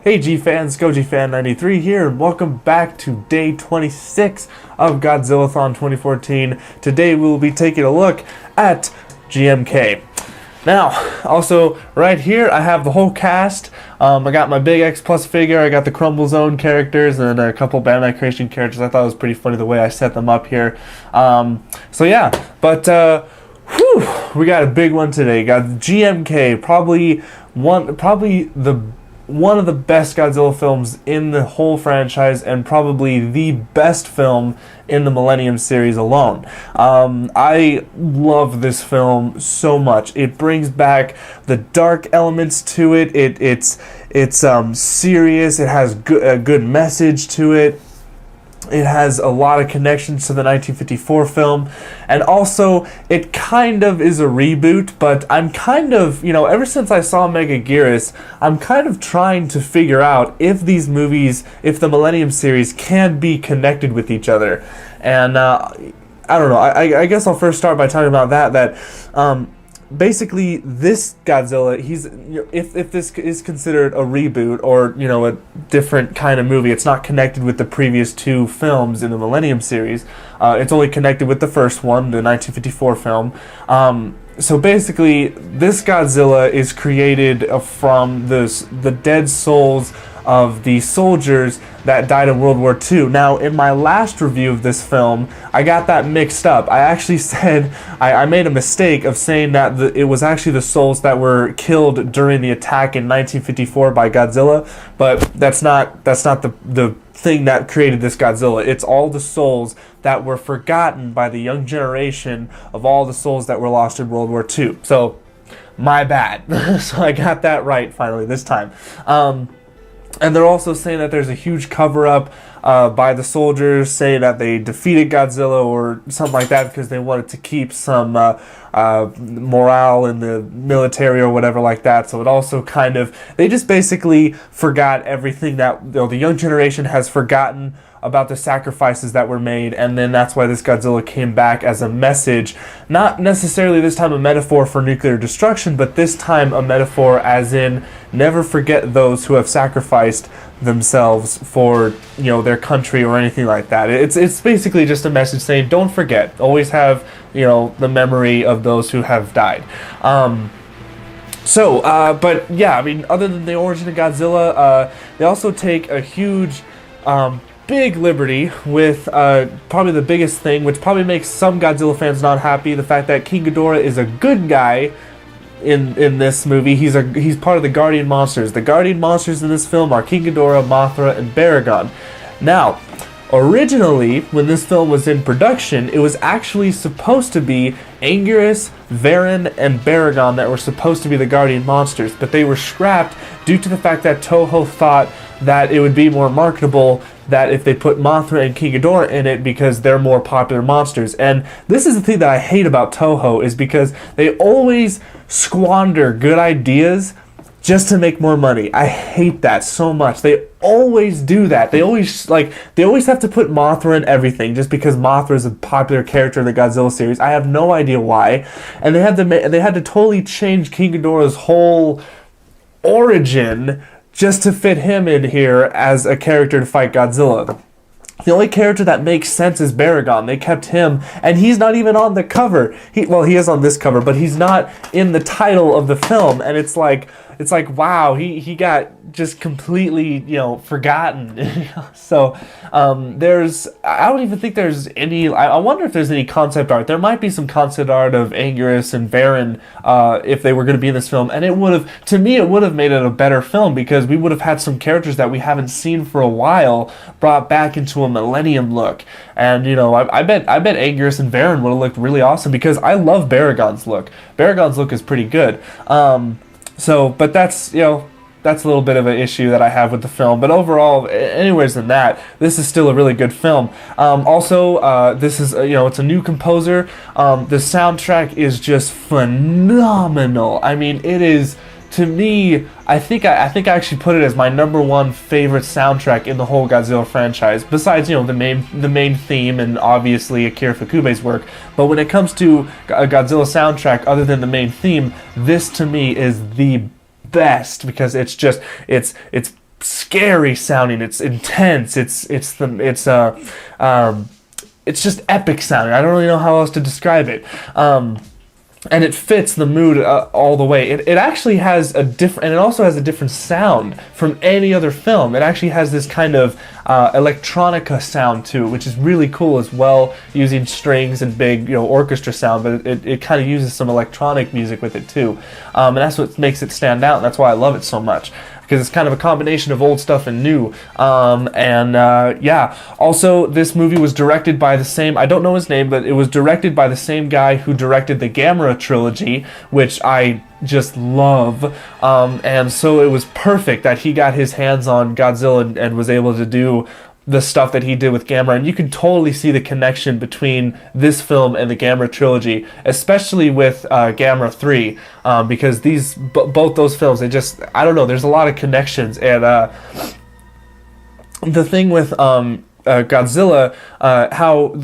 Hey G-Fans, GojiFan93 here, and welcome back to day 26 of Godzilla-thon 2014. Today we will be taking a look at GMK. Now, also, right here I have the whole cast. I got my Big X Plus figure, I got the Crumble Zone characters, and a couple Bandai Creation characters. I thought it was pretty funny the way I set them up here. So yeah, but we got a big one today. Got GMK, probably one of the best Godzilla films in the whole franchise, and probably the best film in the Millennium series alone. I love this film so much. It brings back the dark elements to it. It's serious. It has a good message to it. It has a lot of connections to the 1954 film, and also it kind of is a reboot, but I'm kind of, ever since I saw Megaguirus, I'm kind of trying to figure out if these movies, if the Millennium series can be connected with each other. And I don't know, I guess I'll first start by talking about that basically this Godzilla, if this is considered a reboot or a different kind of movie, it's not connected with the previous two films in the Millennium series. It's only connected with the first one, the 1954 film. So basically, this Godzilla is created from the dead souls of the soldiers that died in World War II. Now, in my last review of this film, I got that mixed up. I actually said, I made a mistake of saying that it was actually the souls that were killed during the attack in 1954 by Godzilla, but that's not the thing that created this Godzilla. It's all the souls that were forgotten by the young generation of all the souls that were lost in World War II. So, my bad. So I got that right finally this time. And they're also saying that there's a huge cover-up by the soldiers, saying that they defeated Godzilla or something like that because they wanted to keep some morale in the military or whatever like that. So it also they just basically forgot everything that the young generation has forgotten about the sacrifices that were made, and then that's why this Godzilla came back as a message, not necessarily this time a metaphor for nuclear destruction, but this time a metaphor as in never forget those who have sacrificed themselves for their country or anything like that. It's basically just a message saying don't forget, always have the memory of those who have died. But yeah, I mean, other than the origin of Godzilla, they also take a huge big liberty with probably the biggest thing, which probably makes some Godzilla fans not happy, the fact that King Ghidorah is a good guy in this movie. He's part of the Guardian Monsters. The Guardian Monsters in this film are King Ghidorah, Mothra, and Baragon. Now, originally, when this film was in production, it was actually supposed to be Anguirus, Varan, and Baragon that were supposed to be the Guardian Monsters, but they were scrapped due to the fact that Toho thought that it would be more marketable that if they put Mothra and King Ghidorah in it because they're more popular monsters. And this is the thing that I hate about Toho, is because they always squander good ideas just to make more money. I hate that so much. They always do that. They always have to put Mothra in everything just because Mothra is a popular character in the Godzilla series. I have no idea why. And they had to totally change King Ghidorah's whole origin just to fit him in here as a character to fight Godzilla. The only character that makes sense is Baragon. They kept him, and he's not even on the cover. He is on this cover, but he's not in the title of the film, and it's like wow, he got just completely forgotten. So I don't even think there's any. I wonder if there's any concept art. There might be some concept art of Anguirus and Varan if they were going to be in this film, and it would have made it a better film because we would have had some characters that we haven't seen for a while brought back into a Millennium look. And I bet Anguirus and Varan would have looked really awesome because I love Baragon's look. Baragon's look is pretty good. But that's a little bit of an issue that I have with the film. But overall, anyways than that, this is still a really good film. This is it's a new composer. The soundtrack is just phenomenal. I mean, it is, to me, I think I actually put it as my #1 favorite soundtrack in the whole Godzilla franchise. Besides, the main theme and obviously Akira Fukube's work. But when it comes to a Godzilla soundtrack, other than the main theme, this to me is the best because it's scary sounding. It's intense. It's just epic sounding. I don't really know how else to describe it. And it fits the mood all the way. It actually has a different, and it also has a different sound from any other film. It actually has this kind of electronica sound to it, which is really cool as well, using strings and big, orchestra sound. But it kind of uses some electronic music with it too, and that's what makes it stand out. And that's why I love it so much, because it's kind of a combination of old stuff and new. Also, this movie was directed by the same, I don't know his name, but it was directed by the same guy who directed the Gamera trilogy, which I just love. And so it was perfect that he got his hands on Godzilla and was able to do the stuff that he did with Gamera, and you can totally see the connection between this film and the Gamera trilogy, especially with Gamera 3, because both those films, I don't know, there's a lot of connections. And the thing with Godzilla, how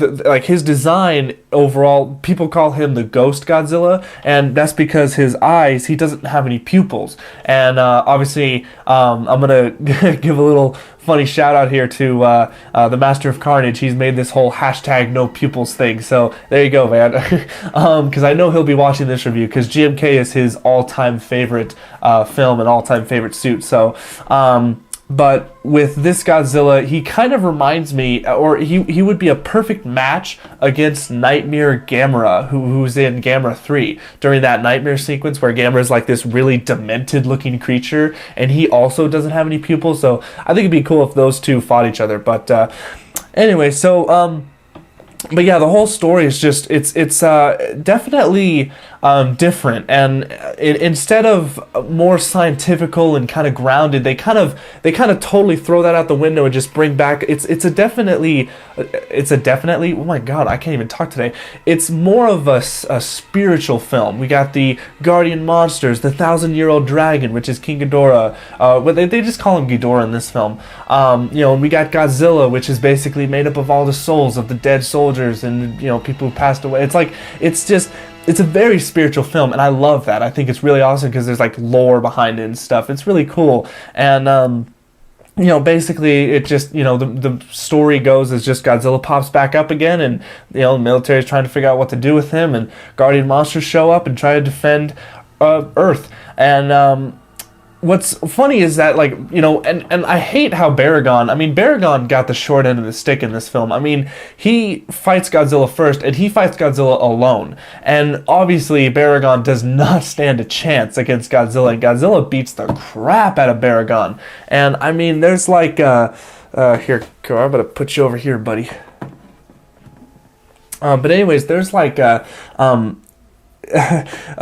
his design overall, people call him the Ghost Godzilla, and that's because his eyes, he doesn't have any pupils. And obviously, I'm gonna give a little funny shout out here to the Master of Carnage. He's made this whole hashtag no pupils thing, so there you go, man. Because I know he'll be watching this review, because GMK is his all-time favorite film and all-time favorite suit. So but with this Godzilla, he kind of reminds me, or he would be a perfect match against Nightmare Gamera, who's in Gamera 3, during that nightmare sequence where Gamera is like this really demented looking creature, and he also doesn't have any pupils. So I think it'd be cool if those two fought each other. But anyway, so but yeah, the whole story is just it's definitely different, and instead of more scientifical and kind of grounded, they kind of totally throw that out the window and just bring back it's a definitely oh my god, I can't even talk today. It's more of a spiritual film. We got the guardian monsters, the 1,000-year-old dragon, which is King Ghidorah. But they just call him Ghidorah in this film. And we got Godzilla, which is basically made up of all the souls of the dead soldiers and people who passed away. It's a very spiritual film, and I love that. I think it's really awesome because there's lore behind it and stuff. It's really cool. And basically it just, the story goes as just Godzilla pops back up again, and the military is trying to figure out what to do with him, and guardian monsters show up and try to defend Earth. And what's funny is that, and I hate how Baragon got the short end of the stick in this film. He fights Godzilla first, and he fights Godzilla alone. And obviously, Baragon does not stand a chance against Godzilla, and Godzilla beats the crap out of Baragon. And, there's here, I'm gonna put you over here, buddy. But anyways, there's a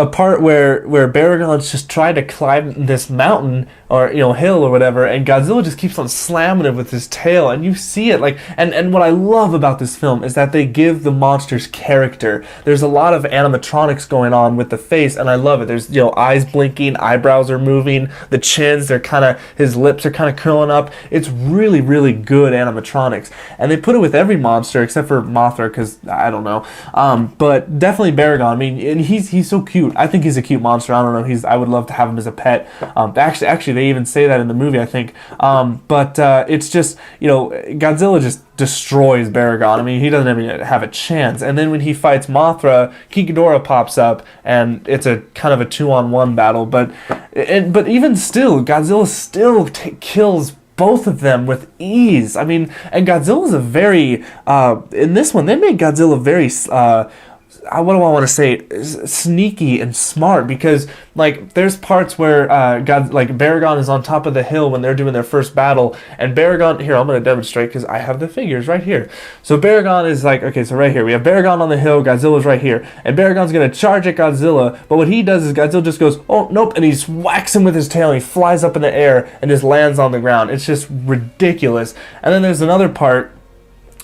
part where Baragon's just trying to climb this mountain or hill or whatever, and Godzilla just keeps on slamming it with his tail, and you see it and what I love about this film is that they give the monsters character. There's a lot of animatronics going on with the face, and I love it. There's eyes blinking, eyebrows are moving, the chins, his lips are kind of curling up. It's really, really good animatronics, and they put it with every monster except for Mothra, because I don't know, but definitely Baragon. And he's so cute. I think he's a cute monster. I don't know. I would love to have him as a pet. Actually, they even say that in the movie, I think. But it's just, Godzilla just destroys Baragon. He doesn't even have a chance. And then when he fights Mothra, King Ghidorah pops up, and it's a kind of a 2-on-1 battle. But even still, Godzilla still kills both of them with ease. And Godzilla's a very in this one they made Godzilla very what do I want to say? Sneaky and smart, because there's parts where Baragon is on top of the hill when they're doing their first battle, and Baragon, here, I'm going to demonstrate because I have the figures right here. So Baragon is okay, so right here we have Baragon on the hill, Godzilla's right here, and Baragon's going to charge at Godzilla, but what he does is Godzilla just goes, oh nope, and he just whacks him with his tail, and he flies up in the air and just lands on the ground. It's just ridiculous. And then there's another part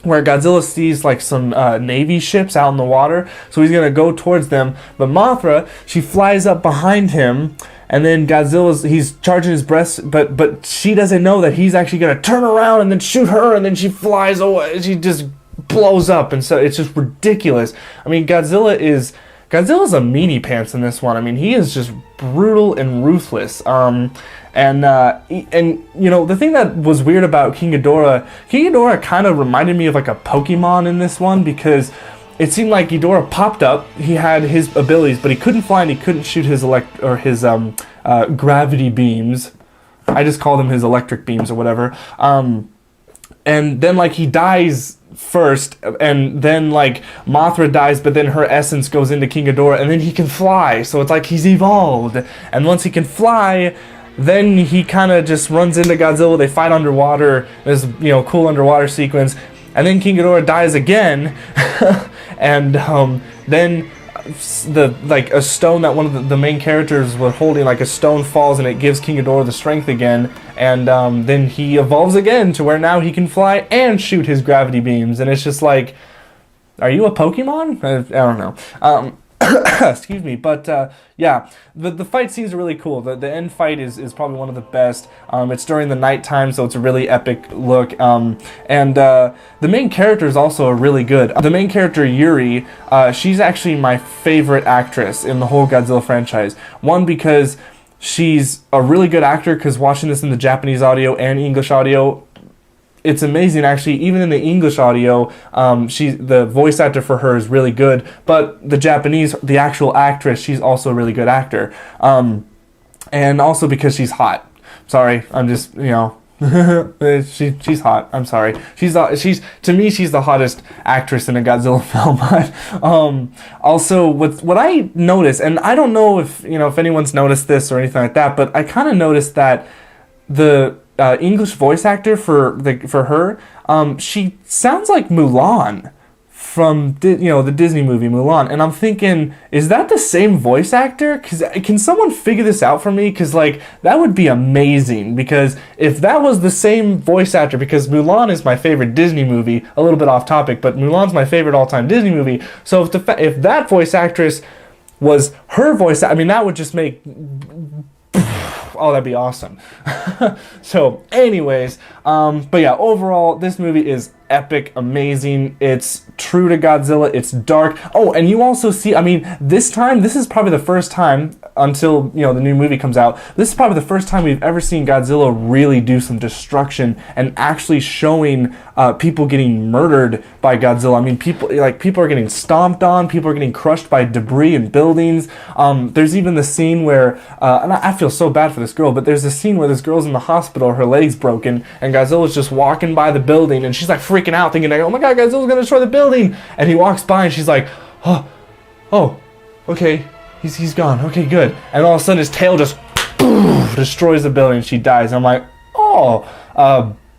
where Godzilla sees some Navy ships out in the water, so he's gonna go towards them. But Mothra, she flies up behind him, and then he's charging his breast, but she doesn't know that he's actually gonna turn around and then shoot her, and then she flies away. She just blows up, and so it's just ridiculous. Godzilla Godzilla's a meanie pants in this one. I mean, he is just brutal and ruthless. And you know, the thing that was weird about King Ghidorah kind of reminded me of like a Pokemon in this one, because it seemed like Ghidorah popped up, he had his abilities, but he couldn't fly and he couldn't shoot his gravity beams. I just call them his electric beams or whatever. And then like he dies first, and then like Mothra dies, but then her essence goes into King Ghidorah, and then he can fly. So it's like he's evolved, and once he can fly, then he kind of just runs into Godzilla. They fight underwater. There's, you know, cool underwater sequence, and then King Ghidorah dies again, and then a stone that one of the main characters were holding, like a stone falls, and it gives King Ghidorah the strength again, and then he evolves again to where now he can fly and shoot his gravity beams, and it's just like, are you a Pokemon? I don't know. Excuse me, but yeah, the fight scenes are really cool. The end fight is probably one of the best. It's during the nighttime, so it's a really epic look. And the main characters also are really good. The main character, Yuri, she's actually my favorite actress in the whole Godzilla franchise. One, because she's a really good actor, because watching this in the Japanese audio and English audio, it's amazing, actually. Even in the English audio, the voice actor for her is really good, but the actual actress, she's also a really good actor. And also because she's hot. Sorry, I'm just, you know, she's hot. I'm sorry. To me, she's the hottest actress in a Godzilla film. But also, what I noticed, and I don't know if anyone's noticed this or anything like that, but I kind of noticed that the English voice actor for her, she sounds like Mulan from the Disney movie Mulan, and I'm thinking, is that the same voice actor? Can someone figure this out for me? Because like that would be amazing. Because if that was the same voice actor, because Mulan is my favorite Disney movie, a little bit off topic, but Mulan's my favorite all-time Disney movie. So if that voice actress was her voice, I mean, that would just make. Oh, that'd be awesome. So, anyways, but yeah, overall, this movie is epic, amazing. It's true to Godzilla. It's dark. Oh, and you also see, I mean, this is probably the first time, until, the new movie comes out, this is probably the first time we've ever seen Godzilla really do some destruction and actually showing people getting murdered by Godzilla. I mean, people are getting stomped on, people are getting crushed by debris and buildings. There's even the scene where, and I feel so bad for this girl, but there's a scene where this girl's in the hospital, her leg's broken, and Godzilla's just walking by the building, and she's like freaking out, thinking like, oh my god, Godzilla's gonna destroy the building, and he walks by, and she's like, oh, okay, he's gone, okay, good, and all of a sudden his tail just destroys the building, and she dies, and I'm like,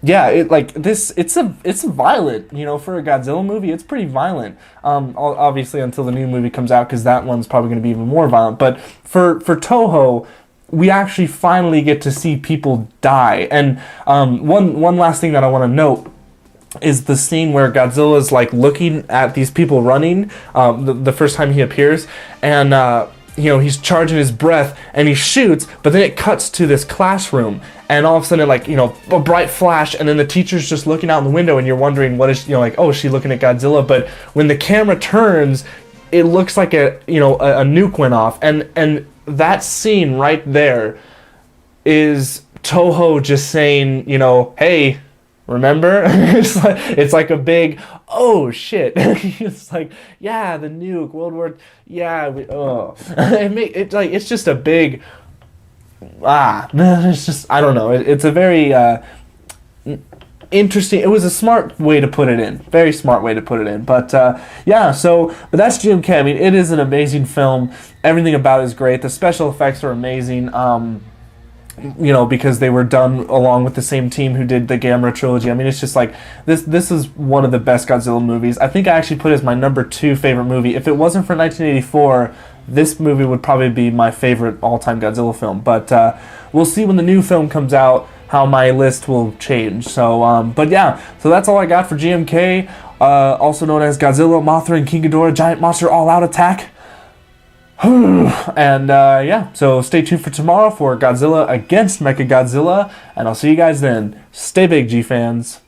yeah, it's violent, for a Godzilla movie, it's pretty violent, obviously until the new movie comes out, because that one's probably going to be even more violent, but for Toho, we actually finally get to see people die. And one last thing that I want to note is the scene where Godzilla is like looking at these people running the first time he appears, and he's charging his breath and he shoots, but then it cuts to this classroom, and all of a sudden a bright flash, and then the teacher's just looking out in the window, and you're wondering what is is she looking at Godzilla? But when the camera turns, it looks like a nuke went off, and that scene right there is Toho just saying, hey, remember? it's like a big, oh shit. It's like, yeah, the nuke, World War, yeah, it's just a big, it's just, I don't know. It's a very interesting. It was a smart way to put it in. Very smart way to put it in. But yeah, but that's GMK. I mean, it is an amazing film. Everything about it is great. The special effects are amazing. Because they were done along with the same team who did the Gamera trilogy. I mean, it's just like, this is one of the best Godzilla movies. I think I actually put it as my number 2 favorite movie. If it wasn't for 1984, this movie would probably be my favorite all-time Godzilla film. But we'll see when the new film comes out how my list will change. So, but yeah, so that's all I got for GMK, also known as Godzilla, Mothra, and King Ghidorah Giant Monster All-Out Attack. And yeah, so stay tuned for tomorrow for Godzilla against Mechagodzilla, and I'll see you guys then. Stay big, G-fans.